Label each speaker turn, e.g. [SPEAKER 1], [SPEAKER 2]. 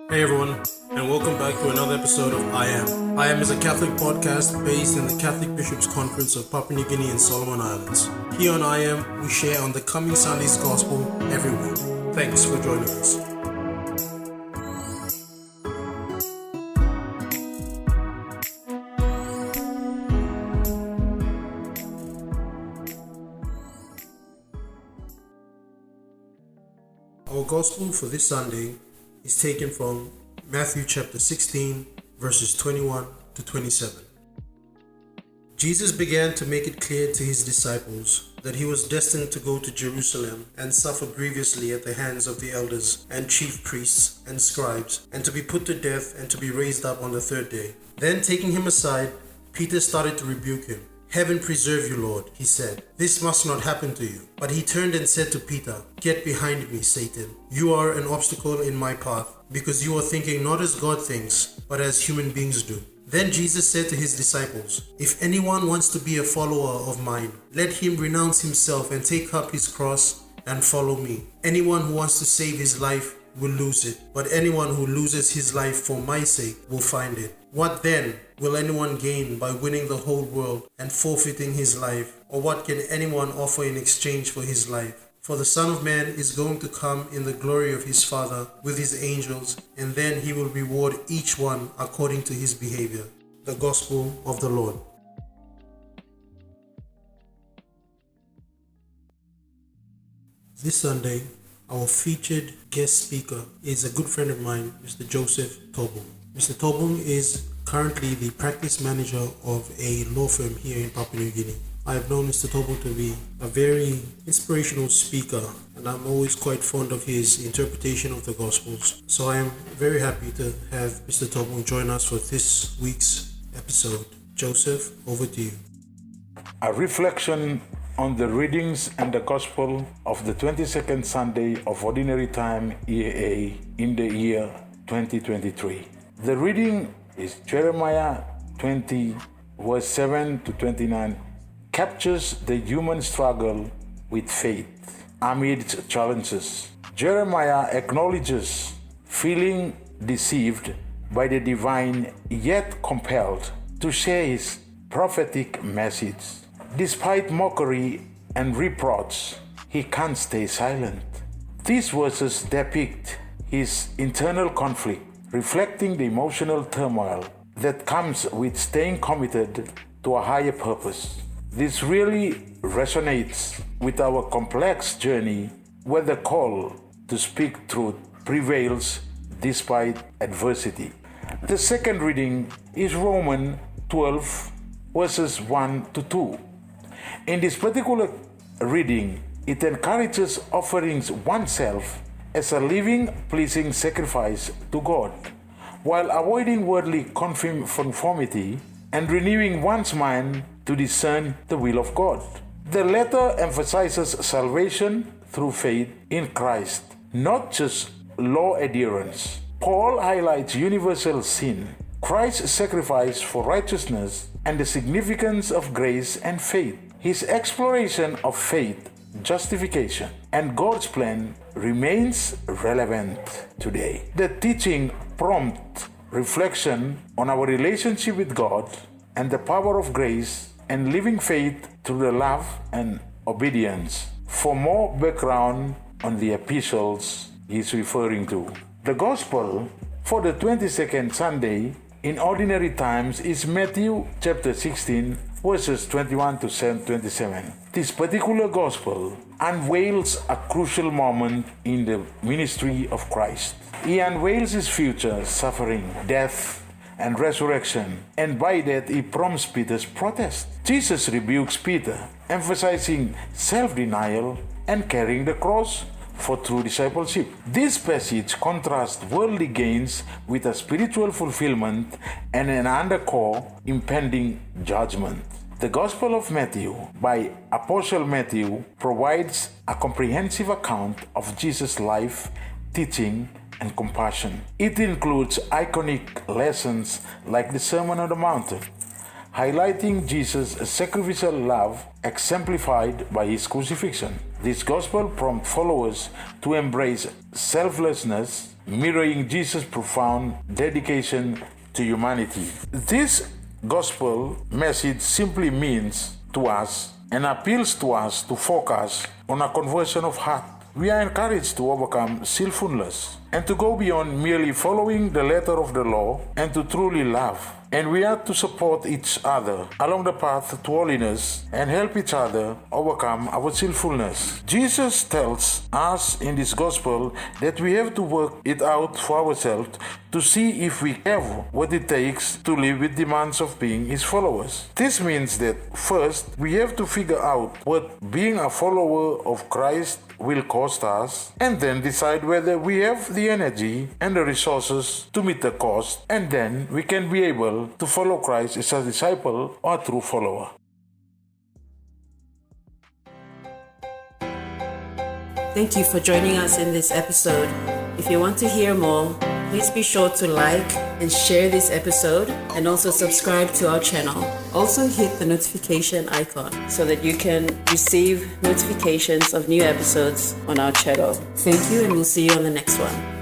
[SPEAKER 1] Hey everyone, and welcome back to another episode of I Am. I Am is a Catholic podcast based in the Catholic Bishops' Conference of Papua New Guinea and Solomon Islands. Here on I Am, we share on the coming Sunday's Gospel every week. Thanks for joining us. Our Gospel for this Sunday is taken from Matthew chapter 16, verses 21 to 27. Jesus began to make it clear to his disciples that he was destined to go to Jerusalem and suffer grievously at the hands of the elders and chief priests and scribes, and to be put to death and to be raised up on the third day. Then taking him aside, Peter started to rebuke him. "Heaven preserve you, Lord," he said. "This must not happen to you." But he turned and said to Peter, "Get behind me, Satan. You are an obstacle in my path, because you are thinking not as God thinks, but as human beings do." Then Jesus said to his disciples, "If anyone wants to be a follower of mine, let him renounce himself and take up his cross and follow me. Anyone who wants to save his life will lose it, but anyone who loses his life for my sake will find it. What then will anyone gain by winning the whole world and forfeiting his life? Or what can anyone offer in exchange for his life? For the Son of Man is going to come in the glory of his Father with his angels, and then he will reward each one according to his behavior." The Gospel of the Lord. This Sunday, our featured guest speaker is a good friend of mine, Mr. Joseph Tobung. Mr. Tobung is currently the practice manager of a law firm here in Papua New Guinea. I have known Mr. Tobung to be a very inspirational speaker, and I'm always quite fond of his interpretation of the Gospels. So I am very happy to have Mr. Tobung join us for this week's episode. Joseph, over to you.
[SPEAKER 2] A reflection on the readings and the Gospel of the 22nd Sunday of Ordinary Time EAA in the year 2023. The reading is Jeremiah 20, verse 7 to 29, captures the human struggle with faith amidst challenges. Jeremiah acknowledges feeling deceived by the divine, yet compelled to share his prophetic message. Despite mockery and reproach, he can't stay silent. These verses depict his internal conflict, reflecting the emotional turmoil that comes with staying committed to a higher purpose. This really resonates with our complex journey where the call to speak truth prevails despite adversity. The second reading is Romans 12, verses 1 to 2. In this particular reading, it encourages offering oneself as a living, pleasing sacrifice to God, while avoiding worldly conformity and renewing one's mind to discern the will of God. The latter emphasizes salvation through faith in Christ, not just law adherence. Paul highlights universal sin, Christ's sacrifice for righteousness, and the significance of grace and faith. His exploration of faith, justification, and God's plan remains relevant today. The teaching prompts reflection on our relationship with God and the power of grace and living faith through the love and obedience. For more background on the epistles he's referring to, the Gospel for the 22nd Sunday in Ordinary Times is Matthew chapter 16, verses 21 to 27. This particular Gospel unveils a crucial moment in the ministry of Christ. He unveils his future suffering, death, and resurrection, and by that he prompts Peter's protest. Jesus rebukes Peter, emphasizing self-denial and carrying the cross for true discipleship. This passage contrasts worldly gains with a spiritual fulfillment and an undercore impending judgment. The Gospel of Matthew by Apostle Matthew provides a comprehensive account of Jesus' life, teaching, and compassion. It includes iconic lessons like the Sermon on the Mount, highlighting Jesus' sacrificial love exemplified by his crucifixion. This gospel prompts followers to embrace selflessness, mirroring Jesus' profound dedication to humanity. This gospel message simply means to us and appeals to us to focus on a conversion of heart. We are encouraged to overcome sinfulness and to go beyond merely following the letter of the law and to truly love. And we are to support each other along the path to holiness and help each other overcome our sinfulness. Jesus tells us in this gospel that we have to work it out for ourselves to see if we have what it takes to live with demands of being his followers. This means that first we have to figure out what being a follower of Christ will cost us, and then decide whether we have the energy and the resources to meet the cost, and then we can be able to follow Christ as a disciple or a true follower.
[SPEAKER 3] Thank you for joining us in this episode. If you want to hear more, please be sure to like and share this episode and also subscribe to our channel. Also hit the notification icon so that you can receive notifications of new episodes on our channel. Thank you, and we'll see you on the next one.